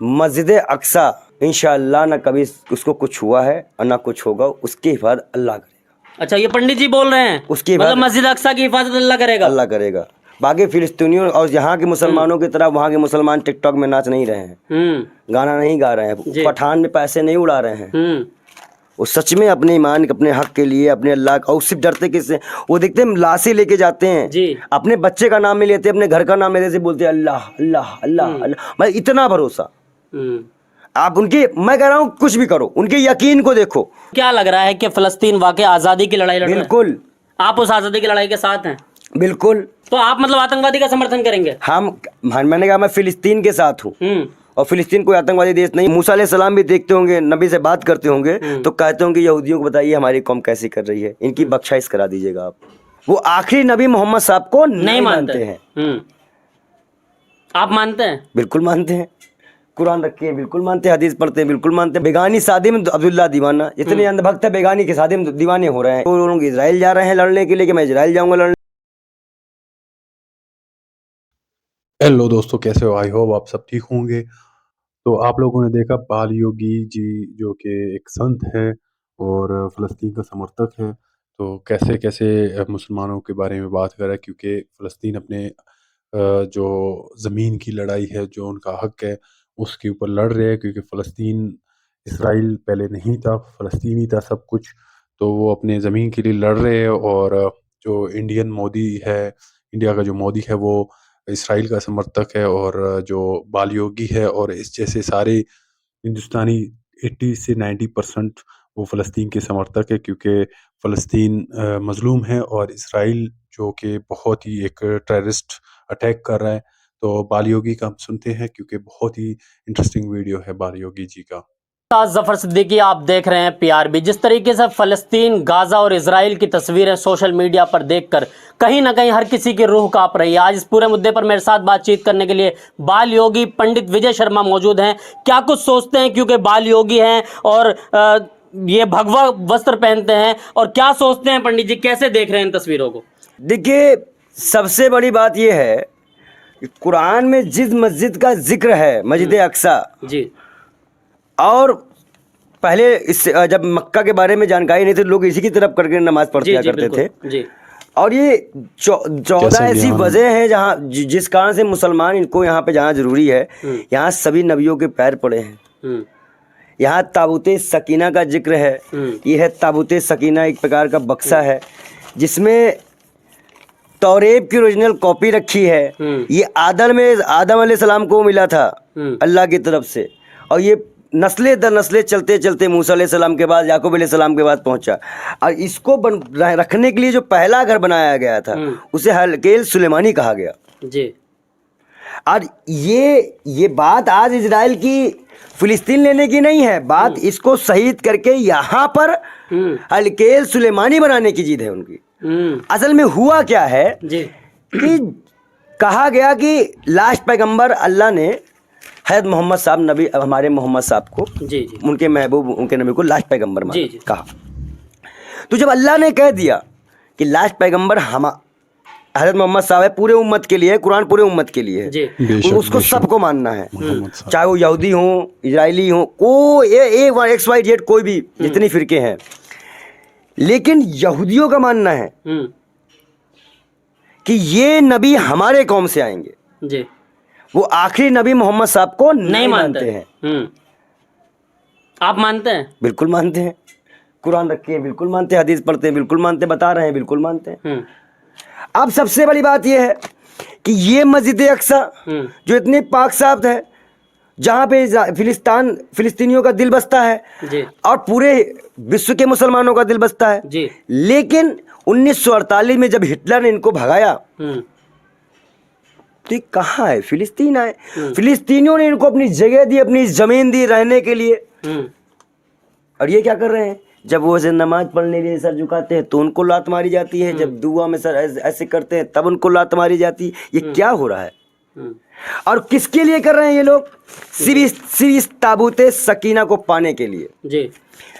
मस्जिद अक्सा इंशाअल्लाह ना कभी उसको कुछ हुआ है और ना कुछ होगा, उसकी हिफाजत अल्लाह करेगा। अच्छा, ये पंडित जी बोल रहे हैं, उसकी मतलब मस्जिद अक्सा की हिफाजत अल्लाह करेगा। अल्लाह करेगा। बाकी फिलिस्तीनियों और यहाँ के मुसलमानों की तरह वहाँ के मुसलमान टिकटॉक में नाच नहीं रहे हैं, गाना नहीं गा रहे हैं, पठान में पैसे नहीं उड़ा रहे हैं। वो सच में अपने ईमान, अपने हक के लिए, अपने अल्लाह का, और सिर्फ डरते किससे? वो देखते हैं लाशें लेके जाते हैं जी। अपने बच्चे का नाम नहीं लेते, अपने घर का नाम लेते, बोलते हैं अल्लाह अल्लाह अल्लाह अल्लाह। मैं इतना भरोसा आप उनकी, मैं कह रहा हूँ कुछ भी करो, उनके यकीन को देखो। क्या लग रहा है कि फिलिस्तीन वाकई आज़ादी की लड़ाई लड़ रहा है? बिल्कुल। आप उस आज़ादी की लड़ाई के साथ हैं? बिल्कुल। तो आप मतलब आतंकवादी का समर्थन करेंगे? मैंने कहा मैं फिलिस्तीन के साथ हूँ, और फिलिस्तीन कोई आतंकवादी देश नहीं। मूसा अलैहिस्सलाम भी देखते होंगे, नबी से बात करते होंगे, तो कहते होंगे यहूदियों को बताइए हमारी कौम कैसी कर रही है, इनकी बख्शाइश करा दीजिएगा आप। वो आखिरी नबी मोहम्मद साहब को नहीं मानते हैं। आप मानते हैं? बिल्कुल मानते हैं। कुरान रखे हैं, बिल्कुल मानते हैं। हदीस पढ़ते हैं, बिल्कुल मानते हैं। बेगानी शादी में अब्दुल्ला दीवाना, इतने अंधभक्त है, बेगानी की शादी में दीवाने हो रहे हैं। तो लोग इजराइल जा रहे हैं लड़ने के लिए कि मैं इजराइल जाऊंगा लड़ने। हेलो दोस्तों, कैसे हो? आई होप आप सब ठीक होंगे। तो आप लोगों ने देखा बाल योगी जी, जो कि एक संत है और फ़लस्तीन का समर्थक है, तो कैसे कैसे मुसलमानों के बारे में बात कर रहा है, क्योंकि फ़लस्तीन अपने जो ज़मीन की लड़ाई है, जो उनका हक है, उसके ऊपर लड़ रहे हैं। क्योंकि फ़लस्तीन, इसराइल पहले नहीं था, फ़लस्तीन ही था सब कुछ। तो वो अपने ज़मीन के लिए लड़ रहे हैं। और जो इंडियन मोदी है, इंडिया का जो मोदी है, वो इसराइल का समर्थक है। और जो बाल योगी है और इस जैसे सारे हिंदुस्तानी 80 से 90% वो फ़लस्तीन के समर्थक है, क्योंकि फ़लस्तीन मज़लूम है और इसराइल जो कि बहुत ही एक टेररिस्ट अटैक कर रहा है। तो बाल योगी का हम सुनते हैं, क्योंकि बहुत ही इंटरेस्टिंग वीडियो है बाल योगी जी का। जफर सिद्दीकी आप देख रहे हैं पीआरबी। जिस तरीके से फ़लस्तीन, गाज़ा और इजराइल की तस्वीरें सोशल मीडिया पर देखकर कहीं ना कहीं हर किसी की रूह कांप रही है। आज इस पूरे मुद्दे पर मेरे साथ बातचीत करने के लिए बाल योगी पंडित विजय शर्मा मौजूद हैं। क्या कुछ सोचते हैं, क्योंकि बाल योगी हैं और ये भगवा वस्त्र पहनते हैं, और क्या सोचते हैं पंडित जी, कैसे देख रहे हैं इन तस्वीरों को? देखिए, सबसे बड़ी बात यह है कि कुरान में जिस मस्जिद का जिक्र है, मस्जिद अक्सा जी, और पहले इससे जब मक्का के बारे में जानकारी नहीं थी, लोग इसी की तरफ करके नमाज पढ़ते करते थे जी। और ये 14 ऐसी वजह हैं जहाँ जिस कारण से मुसलमान इनको यहाँ पे जाना जरूरी है। यहाँ सभी नबियों के पैर पड़े हैं। यहाँ ताबूते सकीना का जिक्र है। ये है ताबूते सकीना, एक प्रकार का बक्सा है जिसमें तौरेब की ओरिजिनल कॉपी रखी है। ये आदम अलैहिस्सलाम को मिला था अल्लाह की तरफ से, और ये नस्ले दर नस्ले चलते चलते मूसा अलैहिस्सलाम के बाद, याकूब अलैहिस्सलाम के बाद पहुंचा। और इसको रखने के लिए जो पहला घर बनाया गया था उसे हलकेल सुलेमानी कहा गया जी। और ये बात आज इजराइल की फिलिस्तीन लेने की नहीं है, बात इसको शहीद करके यहाँ पर हलकेल सुलेमानी बनाने की जिद है उनकी। असल में हुआ क्या है जी, कि कहा गया कि लास्ट पैगंबर अल्लाह ने हज़रत मोहम्मद साहब, नबी हमारे मोहम्मद साहब को, जी, उनके महबूब, उनके नबी को लास्ट पैगंबर जी, कहा। तो जब अल्लाह ने कह दिया कि लास्ट पैगंबर हज़रत मोहम्मद साहब है, पूरे उम्मत के लिए है, कुरान पूरे उम्मत के लिए है, उसको सबको मानना है, चाहे वो यहूदी हो, इजरायली हो, एक्स वाई जेड, कोई भी जितनी फिरके हैं। लेकिन यहूदियों का मानना है कि ये नबी हमारे कौम से आएंगे जी। वो आखिरी नबी मोहम्मद साहब को नहीं मानते हैं। आप मानते हैं? बिल्कुल मानते हैं। कुरान रखे हैं, बिल्कुल मानते हैं। हदीस पढ़ते हैं, बिल्कुल मानते हैं। बता रहे हैं, बिल्कुल मानते हैं। अब सबसे बड़ी बात यह है कि ये मस्जिद अक्सा जो इतनी पाक साफ है, जहाँ पे फिलिस्तीनियों का दिल बसता है जी, और पूरे विश्व के मुसलमानों का दिल बसता है जी। लेकिन 1948 में जब हिटलर ने इनको भगाया तो कहाँ है? फिलिस्तीन आए। फिलिस्तीनियों ने इनको अपनी जगह दी, अपनी जमीन दी रहने के लिए। और ये क्या कर रहे हैं? जब वो नमाज पढ़ने के लिए सर झुकाते हैं तो उनको लात मारी जाती है, जब दुआ में सर ऐसे करते हैं तब उनको लात मारी जाती है। ये क्या हो रहा है? और किसके लिए कर रहे हैं ये लोग? सिर्फ ताबूते सकीना को पाने के लिए जी,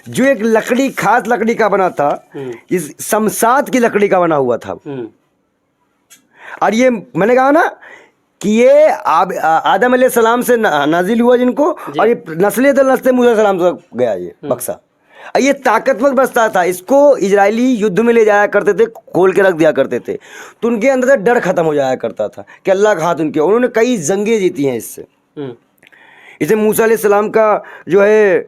जो एक लकड़ी, खास लकड़ी का बना था, इस शमशाद की लकड़ी का बना हुआ था। और ये मैंने कहा ना कि ये आदम अलैहिस्सलाम से नाजिल हुआ जिनको, और ये नस्ले दर नस्ले मूसा सलाम तक गया ये बक्सा। ये ताकतवर बक्सा था, इसको इजरायली युद्ध में ले जाया करते थे, खोल के रख दिया करते थे, तो उनके अंदर से डर खत्म हो जाया करता था कि अल्लाह का हाथ उनके, उन्होंने कई जंगें जीती हैं इससे। इसे मूसा अलैहिस्सलाम का जो है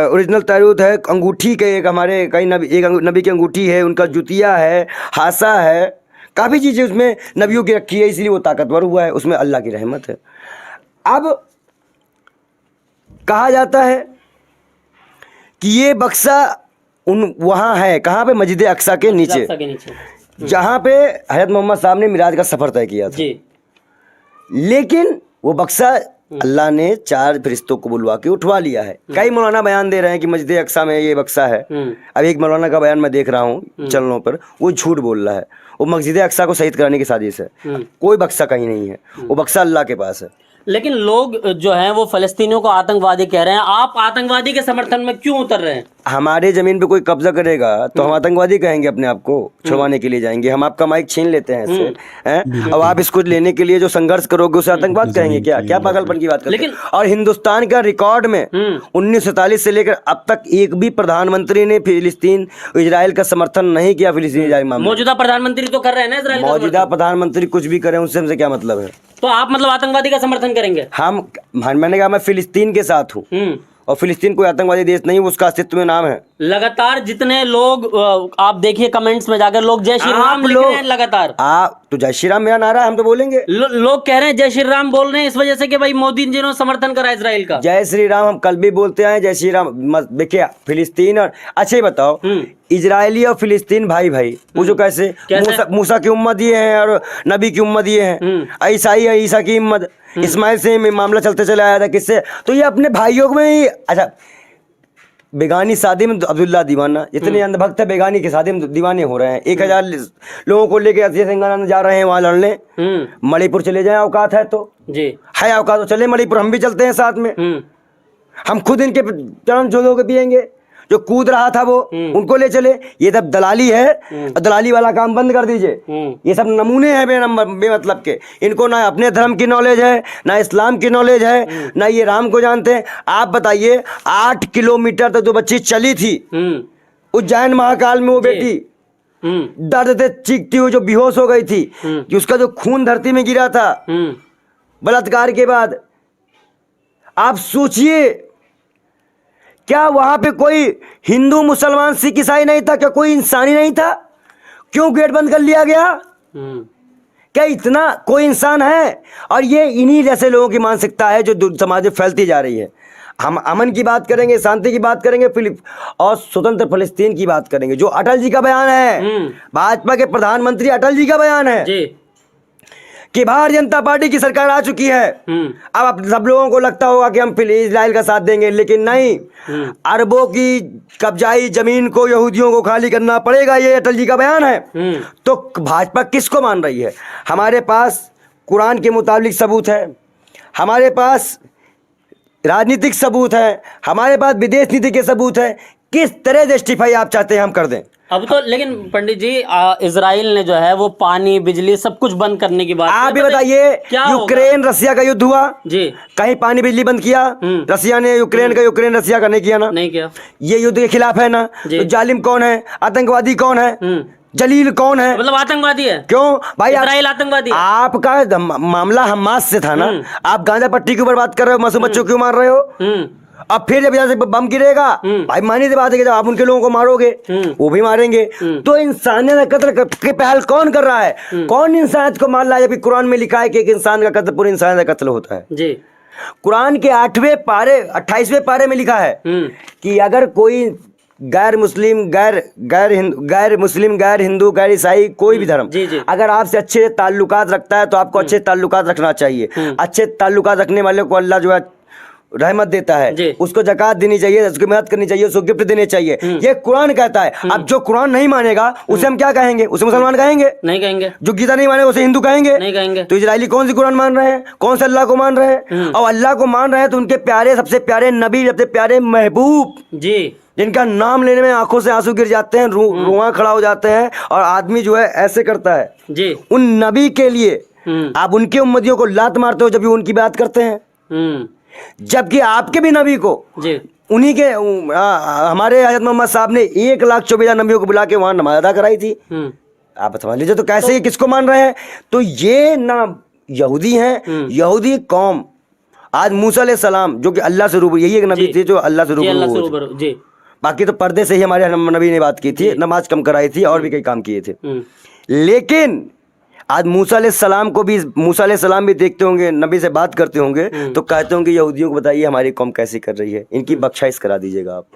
ओरिजिनल तारूद है, अंगूठी के एक हमारे कई नबी की अंगूठी है, उनका जुतिया है, हासा है, काफ़ी चीज़ें उसमें नबियों की रखी है, इसलिए वो ताकतवर हुआ है, उसमें अल्लाह की रहमत है। अब कहा जाता है कि ये बक्सा वहाँ है, कहाँ पे, मस्जिद अक्सा के नीचे, जहाँ पे हज़रत मोहम्मद साहब ने मिराज का सफ़र तय किया था। लेकिन वो बक्सा अल्लाह ने 4 फरिश्तों को बुलवा के उठवा लिया है। कई मौलाना बयान दे रहे हैं कि मस्जिद अक्सा में ये बक्सा है। अब एक मौलाना का बयान मैं देख रहा हूँ चैनलों पर, वो झूठ बोल रहा है, वो मस्जिद अक्सा को शहीद कराने की साजिश है। कोई बक्सा कहीं नहीं है, वो बक्सा अल्लाह के पास है। लेकिन लोग जो हैं वो फलस्तीनियों को आतंकवादी कह रहे हैं, आप आतंकवादी के समर्थन में क्यों उतर रहे हैं? हमारे जमीन पे कोई कब्जा करेगा तो हम आतंकवादी कहेंगे, अपने आप को छुड़वाने के लिए जाएंगे, हम आपका माइक छीन लेते हैं इससे, हैं? अब आप इसको लेने के लिए जो संघर्ष करोगे उसे आतंकवाद कहेंगे? क्या पागलपन की बात करते हैं। और हिंदुस्तान का रिकॉर्ड में 1947 से लेकर अब तक एक भी प्रधानमंत्री ने फिलिस्तीन इजराइल का समर्थन नहीं किया। फिलिस्तीन इजराइल मामले मौजूदा प्रधानमंत्री तो कर रहे हैं ना इजराइल, मौजूदा प्रधानमंत्री कुछ भी करें उससे हमसे क्या मतलब है? तो आप मतलब आतंकवादी का समर्थन करेंगे? मैंने कहा मैं फिलिस्तीन के साथ हूँ, और फिलिस्तीन कोई आतंकवादी देश नहीं, उसका अस्तित्व में नाम है। लगातार जितने लोग आप देखिए कमेंट्स में जाकर लोग जय श्री राम लिख रहे हैं लगातार। तो जय श्री राम मेरा नारा है, हम तो बोलेंगे। लोग कह रहे हैं जय श्री राम बोल रहे हैं इस वजह से कि भाई मोदी जी ने समर्थन करा इजराइल का। जय श्री राम हम कल भी बोलते हैं, जय श्री राम। देखिए फिलिस्तीन और अच्छा ही बताओ, इजरायली और फिलिस्तीन भाई भाई पूछो कैसे? मूसा की उम्मत ये है और नबी की उम्मत ये है, ईसाई है ईसा की उम्मत, इस्माइल से मामला चलते चला आया था, किससे? तो ये अपने भाइयों में ही। अच्छा, बेगानी शादी में अब्दुल्ला दीवाना, इतने अंधभक्त है, बेगानी की शादी में दीवाने हो रहे हैं। 1000 लोगों को लेके अजय सिंह जा रहे हैं वहां लड़ने। मणिपुर चले जाए, औकात है तो जी है, औकात तो चले मणिपुर, हम भी चलते हैं साथ में। हम खुद इनके चरण जोड़ों के पियेंगे, जो कूद रहा था वो उनको ले चले। ये सब दलाली है, दलाली वाला काम बंद कर दीजिए। ये सब नमूने हैं बेमतलब के, इनको ना अपने धर्म की नॉलेज है, ना इस्लाम की नॉलेज है, ना ये राम को जानते हैं। आप बताइए 8 किलोमीटर तक जो बच्ची चली थी उज्जैन महाकाल में, वो बेटी दर्द से चीखती हुई जो बेहोश हो गई थी, कि उसका जो खून धरती में गिरा था बलात्कार के बाद, आप सोचिए क्या वहां पे कोई हिंदू मुसलमान सिख ईसाई नहीं था? क्या कोई इंसानी नहीं था? क्यों गेट बंद कर लिया गया? क्या इतना कोई इंसान है? और ये इन्हीं जैसे लोगों की मानसिकता है जो समाज में फैलती जा रही है। हम अमन की बात करेंगे, शांति की बात करेंगे, और स्वतंत्र फिलिस्तीन की बात करेंगे, जो अटल जी का बयान है, भाजपा के प्रधानमंत्री अटल जी का बयान है कि भारतीय जनता पार्टी की सरकार आ चुकी है। अब सब लोगों को लगता होगा कि हम इजराइल का साथ देंगे, लेकिन नहीं, अरबों की कब्जाई जमीन को यहूदियों को खाली करना पड़ेगा, ये अटल जी का बयान है। तो भाजपा किसको मान रही है? हमारे पास कुरान के मुताबिक सबूत है, हमारे पास राजनीतिक सबूत है, हमारे पास विदेश नीति के सबूत है। किस तरह जस्टिफाई आप चाहते हैं हम कर दें? अब तो लेकिन पंडित जी इजराइल ने जो है वो पानी बिजली सब कुछ बंद करने की बात, आप भी बताइए। यूक्रेन रसिया का युद्ध हुआ जी, कहीं पानी बिजली बंद किया रसिया ने यूक्रेन का? यूक्रेन रसिया का नहीं किया ना, नहीं किया। ये युद्ध के खिलाफ है ना? तो जालिम कौन है? आतंकवादी कौन है? जलील कौन है? मतलब आतंकवादी है। क्यों भाई? इजराइल आतंकवादी है। आपका मामला हमास से था ना, आप गांजा पट्टी के ऊपर बात कर रहे हो, मासूम बच्चों क्यों मार रहे हो? अब फिर जब यहाँ से बम गिरेगा भाई मानी से बात है कि जब आप उनके लोगों को मारोगे वो भी मारेंगे। तो इंसानियत का कत्ल के पहल कौन कर रहा है? कौन इंसानियत को मार रहा है? जबकि कुरान में लिखा है कि एक इंसान का कत्ल पूरे इंसानियत का कत्ल होता है जी। कुरान के 8वें पारे 28वें पारे में लिखा है कि अगर कोई गैर मुस्लिम गैर हिंदू गैर ईसाई कोई भी धर्म अगर आपसे अच्छे ताल्लुकात रखता है तो आपको अच्छे ताल्लुकात रखना चाहिए। अच्छे ताल्लुकात रखने वाले को अल्लाह जो है रहमत देता है, उसको ज़कात देनी चाहिए, उसकी मदद करनी चाहिए, उसको गिफ्ट देने चाहिए। ये कुरान कहता है। अब जो कुरान नहीं मानेगा उसे हम क्या कहेंगे? उसे मुसलमान कहेंगे? नहीं कहेंगे। जो गीता नहीं मानेगा उसे हिंदू कहेंगे? नहीं कहेंगे। तो इजरायली कौन सी कुरान मान रहे हैं? कौन से अल्लाह को मान रहे हैं? और अल्लाह को मान रहे हैं तो उनके प्यारे सबसे प्यारे नबी सबसे प्यारे महबूब जी, जिनका नाम लेने में आंखों से आंसू गिर जाते हैं, रुआं खड़ा हो जाते हैं और आदमी जो है ऐसे करता है जी, उन नबी के लिए आप उनके उम्मतियों को लात मारते हो जब भी उनकी बात करते हैं, जबकि आपके भी नबी को जी उन्हीं के हमारे हज़रत मोहम्मद साहब ने 1,24,000 नबियों को बुला के वहां नमाज अदा कराई थी। आप समझ लीजिए तो कैसे ये किसको मान रहे हैं? तो ये ना यहूदी हैं, यहूदी कौम। आज मूसा अलैहि सलाम जो कि अल्लाह से रूबरू, यही एक नबी थे जो अल्लाह से रूबरू जी। बाकी तो पर्दे से ही हमारे नबी ने बात की थी, नमाज कम कराई थी और भी कई काम किए थे। लेकिन आज मूसा अलैहिस्सलाम भी देखते होंगे, नबी से बात करते होंगे तो कहते होंगे यहूदियों को बताइए हमारी कौम कैसी कर रही है, इनकी बख्शाइश करा दीजिएगा आप।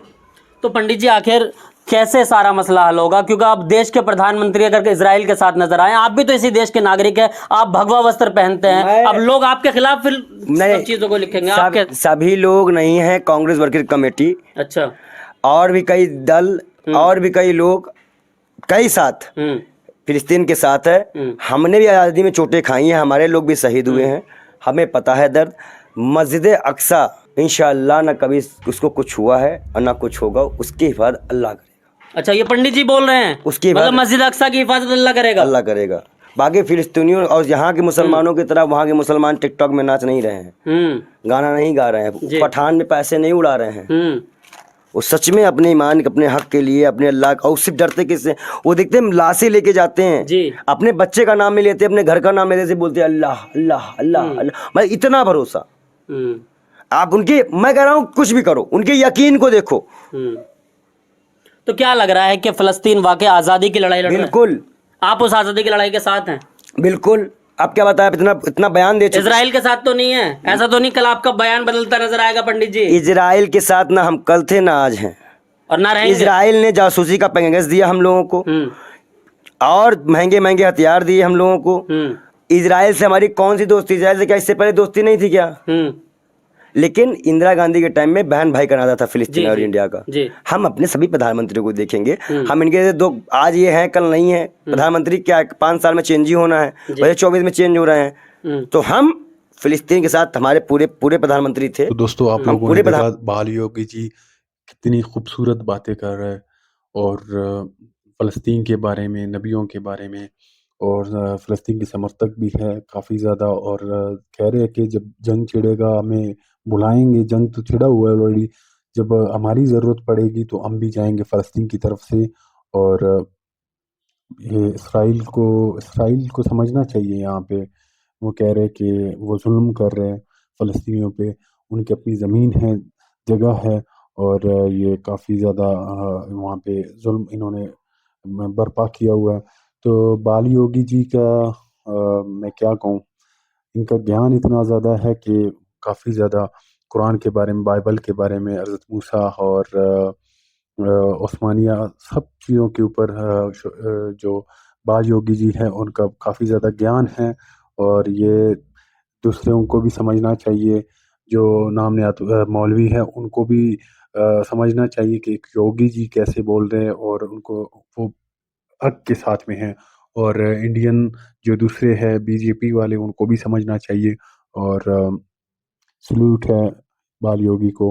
तो पंडित जी आखिर कैसे सारा मसला हल होगा? क्योंकि आप देश के प्रधानमंत्री अगर इजराइल के साथ नजर आए, आप भी तो इसी देश के नागरिक हैं, आप भगवा वस्त्र पहनते हैं, अब लोग आपके खिलाफ फिर सब चीजों को लिखेंगे। आपके सभी लोग नहीं है, कांग्रेस वर्किंग कमेटी, अच्छा, और भी कई दल और भी कई लोग कई साथ फिलिस्तीन के साथ है। हमने भी आज़ादी में चोटें खाई हैं, हमारे लोग भी शहीद हुए हैं, हमें पता है दर्द। मस्जिद अक्सा इंशाअल्लाह ना कभी उसको कुछ हुआ है और ना कुछ होगा, उसकी हिफाजत अल्लाह करेगा। अच्छा, ये पंडित जी बोल रहे हैं उसकी मतलब मस्जिद अक्सा की हिफाजत अल्लाह करेगा? अल्लाह करेगा। बाकी फिलिस्तीनियों और यहाँ के मुसलमानों की तरह वहाँ के मुसलमान टिकटॉक में नाच नहीं रहे हैं, गाना नहीं गा रहे हैं, पठान में पैसे नहीं उड़ा रहे हैं। वो सच में अपने ईमान, अपने हक के लिए, अपने अल्लाह का, और सिर्फ डरते किससे? वो देखते हैं लाशें लेके जाते हैं जी, अपने बच्चे का नाम नहीं लेते, अपने घर का नाम नहीं लेते, बोलते हैं अल्लाह अल्लाह अल्लाह अल्लाह। मैं इतना भरोसा आप उनके, मैं कह रहा हूँ कुछ भी करो, उनके यकीन को देखो। तो क्या लग रहा है कि फलस्तीन वाकई आज़ादी की लड़ाई लड़ रहा है? बिल्कुल। आप उस आज़ादी की लड़ाई के साथ हैं? बिल्कुल। आप क्या बताया, इतना बयान दे चुके। इजराइल के साथ तो नहीं है? ऐसा तो नहीं कल आपका बयान बदलता नजर आएगा पंडित जी? इजराइल के साथ ना हम कल थे ना आज हैं और ना रहेंगे। इजराइल ने जासूसी का पैकेज दिया हम लोगों को और महंगे महंगे हथियार दिए हम लोगों को। इजराइल से हमारी कौन सी दोस्ती? इजराइल से क्या इससे पहले दोस्ती नहीं थी क्या? लेकिन इंदिरा गांधी के टाइम में बहन भाई का नाता था फिलिस्तीन और इंडिया का। हम अपने सभी प्रधानमंत्रियों को देखेंगे, हम इनके दो आज ये हैं कल नहीं है प्रधानमंत्री। क्या 5 साल में चेंज ही होना है, वैसे 24 में चेंज हो रहे हैं। तो हम फिलिस्तीन के साथ हमारे पूरे प्रधानमंत्री थे। तो दोस्तों आप लोगों ने देखा बाल योगी जी कितनी खूबसूरत बातें कर रहे हैं और फ़लस्तीन के बारे में, नबियों के बारे में, और फ़लस्तीन के समर्थक भी है काफ़ी ज़्यादा, और कह रहे हैं कि जब जंग छिड़ेगा हमें बुलाएंगे। जंग तो छिड़ा हुआ है ऑलरेडी, जब हमारी ज़रूरत पड़ेगी तो हम भी जाएंगे फ़लस्तीन की तरफ से। और ये इसराइल को समझना चाहिए यहाँ पे। वो कह रहे हैं कि वो जुल्म कर रहे हैं फ़लस्तीनियों पे, उनकी अपनी ज़मीन है, जगह है, और ये काफ़ी ज़्यादा वहाँ पे जुल्म इन्होंने बर्पा किया हुआ है। तो बाल योगी जी का मैं क्या कहूँ, इनका ज्ञान इतना ज़्यादा है कि काफ़ी ज़्यादा कुरान के बारे में, बाइबल के बारे में, हज़रत मूसा और उस्मानिया सब चीज़ों के ऊपर जो बाल योगी जी हैं उनका काफ़ी ज़्यादा ज्ञान है। और ये दूसरों को भी समझना चाहिए, जो नाम नहात मौलवी हैं उनको भी समझना चाहिए कि एक योगी जी कैसे बोल रहे हैं और उनको वो हक के साथ में हैं। और इंडियन जो दूसरे हैं बीजेपी वाले, उनको भी समझना चाहिए। और सल्यूट है बाल योगी को।